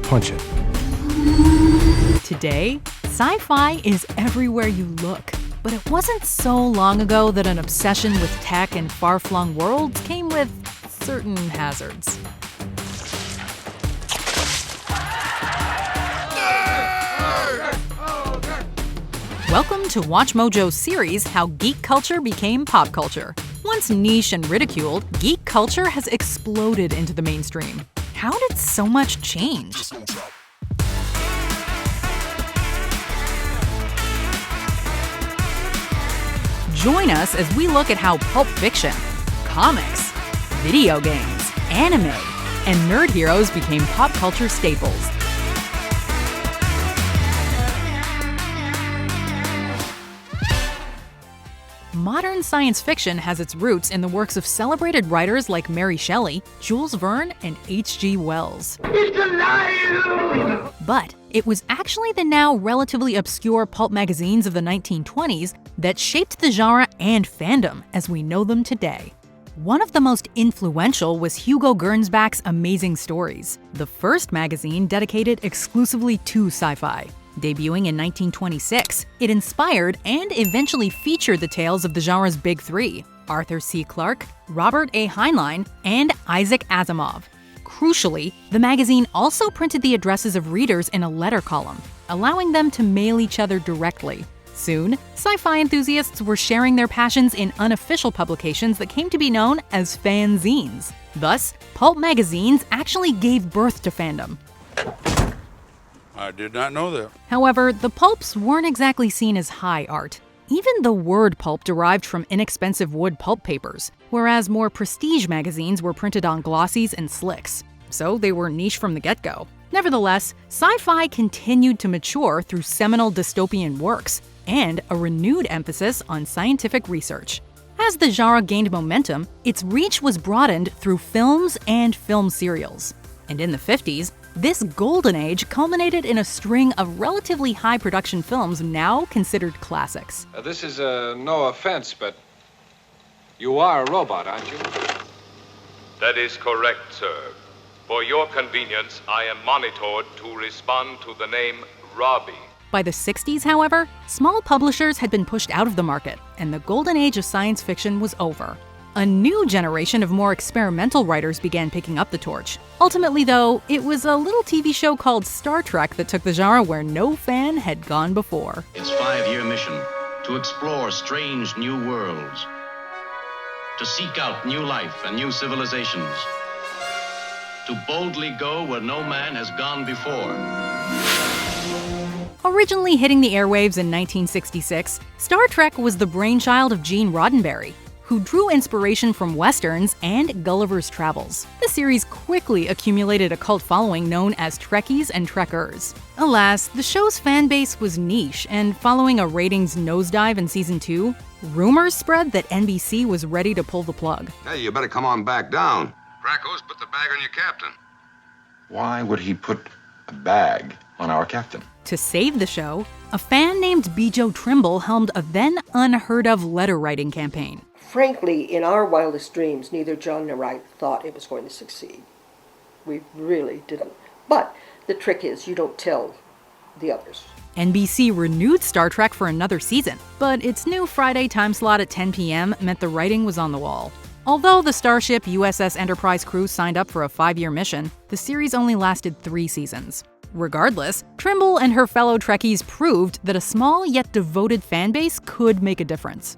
punch it. Today, sci-fi is everywhere you look. But it wasn't so long ago that an obsession with tech and far-flung worlds came with certain hazards. Welcome to WatchMojo's series, How Geek Culture Became Pop Culture. Once niche and ridiculed, geek culture has exploded into the mainstream. How did so much change? Join us as we look at how pulp fiction, comics, video games, anime, and nerd heroes became pop culture staples. Modern science fiction has its roots in the works of celebrated writers like Mary Shelley, Jules Verne, and H.G. Wells. It's alive! But it was actually the now relatively obscure pulp magazines of the 1920s that shaped the genre and fandom as we know them today. One of the most influential was Hugo Gernsback's Amazing Stories, the first magazine dedicated exclusively to sci-fi. Debuting in 1926, it inspired and eventually featured the tales of the genre's big three: Arthur C. Clarke, Robert A. Heinlein, and Isaac Asimov. Crucially, the magazine also printed the addresses of readers in a letter column, allowing them to mail each other directly. Soon, sci-fi enthusiasts were sharing their passions in unofficial publications that came to be known as fanzines. Thus, pulp magazines actually gave birth to fandom. I did not know that. However, the pulps weren't exactly seen as high art. Even the word pulp derived from inexpensive wood pulp papers, whereas more prestige magazines were printed on glossies and slicks. So they were niche from the get-go. Nevertheless, sci-fi continued to mature through seminal dystopian works and a renewed emphasis on scientific research. As the genre gained momentum, its reach was broadened through films and film serials. And in the 50s, this golden age culminated in a string of relatively high-production films now considered classics. This is no offense, but you are a robot, aren't you? That is correct, sir. For your convenience, I am monitored to respond to the name Robbie. By the 60s, however, small publishers had been pushed out of the market, and the golden age of science fiction was over. A new generation of more experimental writers began picking up the torch. Ultimately, though, it was a little TV show called Star Trek that took the genre where no fan had gone before. Its 5-year mission: to explore strange new worlds, to seek out new life and new civilizations, to boldly go where no man has gone before. Originally hitting the airwaves in 1966, Star Trek was the brainchild of Gene Roddenberry, who drew inspiration from westerns and Gulliver's Travels. The series quickly accumulated a cult following known as Trekkies and Trekkers. Alas, the show's fan base was niche, and following a ratings nosedive in season 2, rumors spread that NBC was ready to pull the plug. Hey, you better come on back down. Krackos, put the bag on your captain. Why would he put a bag on our captain? To save the show, a fan named B. Joe Trimble helmed a then unheard-of letter-writing campaign. Frankly, in our wildest dreams, neither John nor I thought it was going to succeed. We really didn't. But the trick is, you don't tell the others. NBC renewed Star Trek for another season, but its new Friday time slot at 10 p.m. meant the writing was on the wall. Although the starship USS Enterprise crew signed up for a 5-year mission, the series only lasted 3 seasons. Regardless, Trimble and her fellow Trekkies proved that a small yet devoted fan base could make a difference.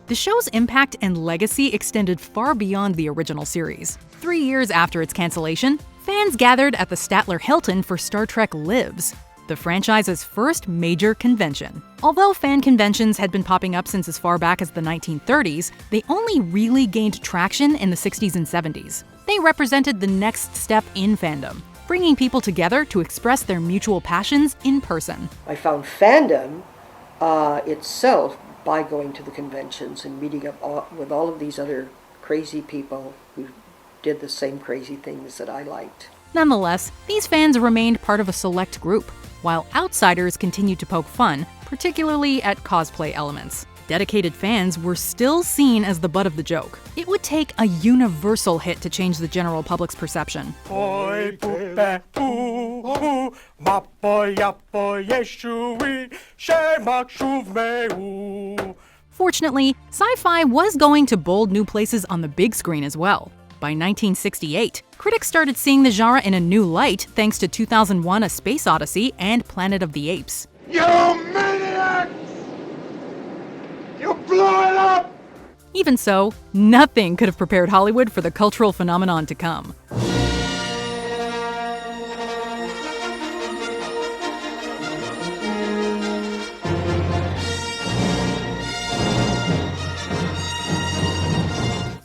The show's impact and legacy extended far beyond the original series. 3 years after its cancellation, fans gathered at the Statler Hilton for Star Trek Lives, the franchise's first major convention. Although fan conventions had been popping up since as far back as the 1930s, they only really gained traction in the 60s and 70s. They represented the next step in fandom, bringing people together to express their mutual passions in person. I found fandom itself by going to the conventions and meeting up with all of these other crazy people who did the same crazy things that I liked. Nonetheless, these fans remained part of a select group, while outsiders continued to poke fun, particularly at cosplay elements. Dedicated fans were still seen as the butt of the joke. It would take a universal hit to change the general public's perception. Boy, boo, boo, boo. Fortunately, sci-fi was going to bold new places on the big screen as well. By 1968, critics started seeing the genre in a new light thanks to 2001: A Space Odyssey and Planet of the Apes. You maniacs! You blew it up! Even so, nothing could have prepared Hollywood for the cultural phenomenon to come.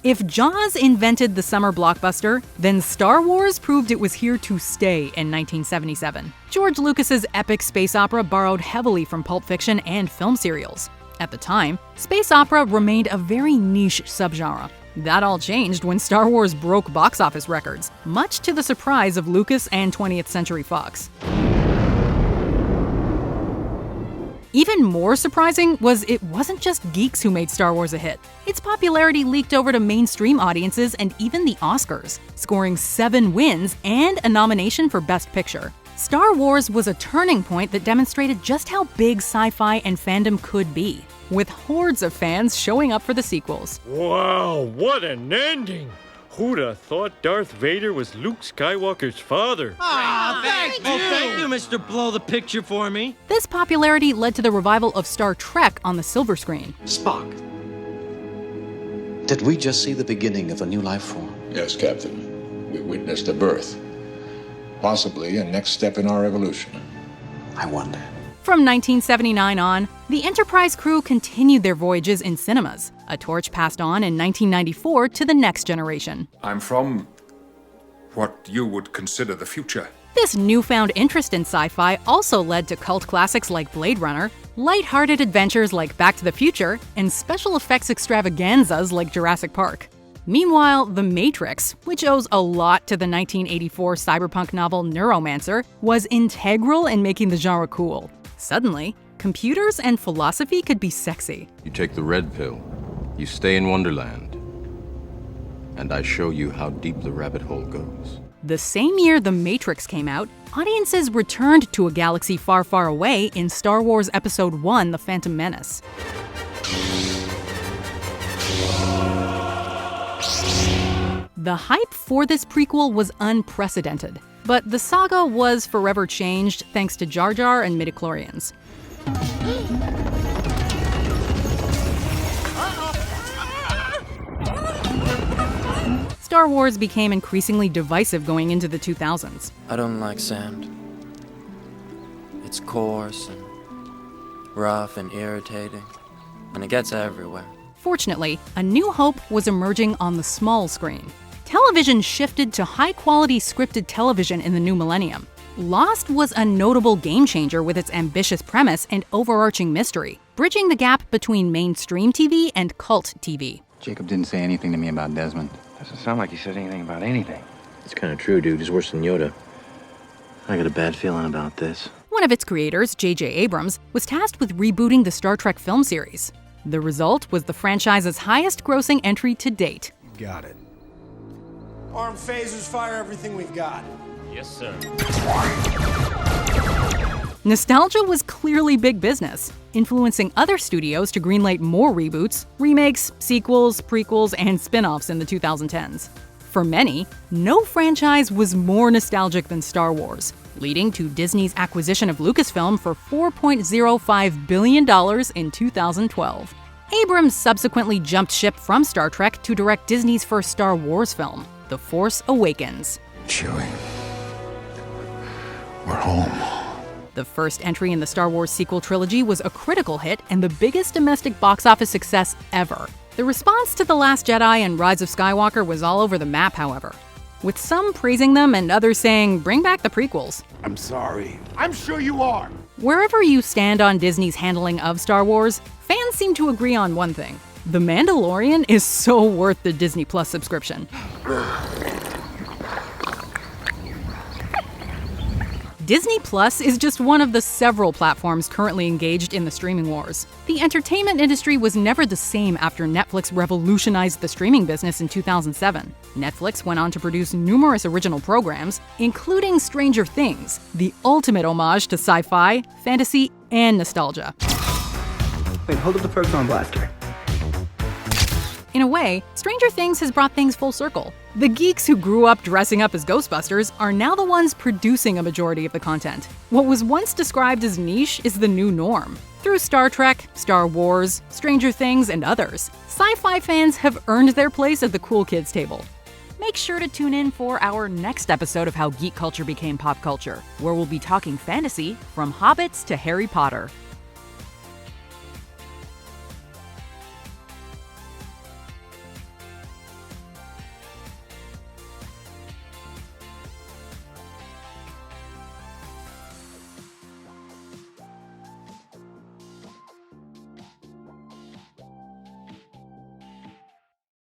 If Jaws invented the summer blockbuster, then Star Wars proved it was here to stay in 1977. George Lucas's epic space opera borrowed heavily from Pulp Fiction and film serials. At the time, space opera remained a very niche subgenre. That all changed when Star Wars broke box office records, much to the surprise of Lucas and 20th Century Fox. Even more surprising was it wasn't just geeks who made Star Wars a hit. Its popularity leaked over to mainstream audiences and even the Oscars, scoring 7 wins and a nomination for Best Picture. Star Wars was a turning point that demonstrated just how big sci-fi and fandom could be, with hordes of fans showing up for the sequels. Wow, what an ending! Who'd have thought Darth Vader was Luke Skywalker's father? Thank you, Mr. Blow the Picture for me. This popularity led to the revival of Star Trek on the silver screen. Spock, did we just see the beginning of a new life form? Yes, Captain. We witnessed a birth. Possibly a next step in our evolution. I wonder. From 1979 on, the Enterprise crew continued their voyages in cinemas, a torch passed on in 1994 to the next generation. I'm from what you would consider the future. This newfound interest in sci-fi also led to cult classics like Blade Runner, light-hearted adventures like Back to the Future, and special effects extravaganzas like Jurassic Park. Meanwhile, The Matrix, which owes a lot to the 1984 cyberpunk novel Neuromancer, was integral in making the genre cool. Suddenly, computers and philosophy could be sexy. You take the red pill, you stay in Wonderland, and I show you how deep the rabbit hole goes. The same year The Matrix came out, audiences returned to a galaxy far, far away in Star Wars Episode 1: The Phantom Menace. The hype for this prequel was unprecedented, but the saga was forever changed thanks to Jar Jar and midichlorians. Star Wars became increasingly divisive going into the 2000s. I don't like sand. It's coarse and rough and irritating, and it gets everywhere. Fortunately, a new hope was emerging on the small screen. Television shifted to high-quality scripted television in the new millennium. Lost was a notable game-changer with its ambitious premise and overarching mystery, bridging the gap between mainstream TV and cult TV. Jacob didn't say anything to me about Desmond. Doesn't sound like he said anything about anything. It's kind of true, dude. He's worse than Yoda. I got a bad feeling about this. One of its creators, J.J. Abrams, was tasked with rebooting the Star Trek film series. The result was the franchise's highest-grossing entry to date. Got it. Armed phasers, fire everything we've got. Yes, sir. Nostalgia was clearly big business, influencing other studios to greenlight more reboots, remakes, sequels, prequels, and spin-offs in the 2010s. For many, no franchise was more nostalgic than Star Wars, leading to Disney's acquisition of Lucasfilm for $4.05 billion in 2012. Abrams subsequently jumped ship from Star Trek to direct Disney's first Star Wars film, The Force Awakens. Chewie, we're home. The first entry in the Star Wars sequel trilogy was a critical hit and the biggest domestic box office success ever. The response to The Last Jedi and Rise of Skywalker was all over the map, however, with some praising them and others saying, bring back the prequels. I'm sorry. I'm sure you are. Wherever you stand on Disney's handling of Star Wars, fans seem to agree on one thing. The Mandalorian is so worth the Disney Plus subscription. Disney Plus is just one of the several platforms currently engaged in the streaming wars. The entertainment industry was never the same after Netflix revolutionized the streaming business in 2007. Netflix went on to produce numerous original programs, including Stranger Things, the ultimate homage to sci-fi, fantasy, and nostalgia. Wait, hold up the proton blaster. In a way, Stranger Things has brought things full circle. The geeks who grew up dressing up as Ghostbusters are now the ones producing a majority of the content. What was once described as niche is the new norm. Through Star Trek, Star Wars, Stranger Things, and others, sci-fi fans have earned their place at the cool kids table. Make sure to tune in for our next episode of How Geek Culture Became Pop Culture, where we'll be talking fantasy from Hobbits to Harry Potter.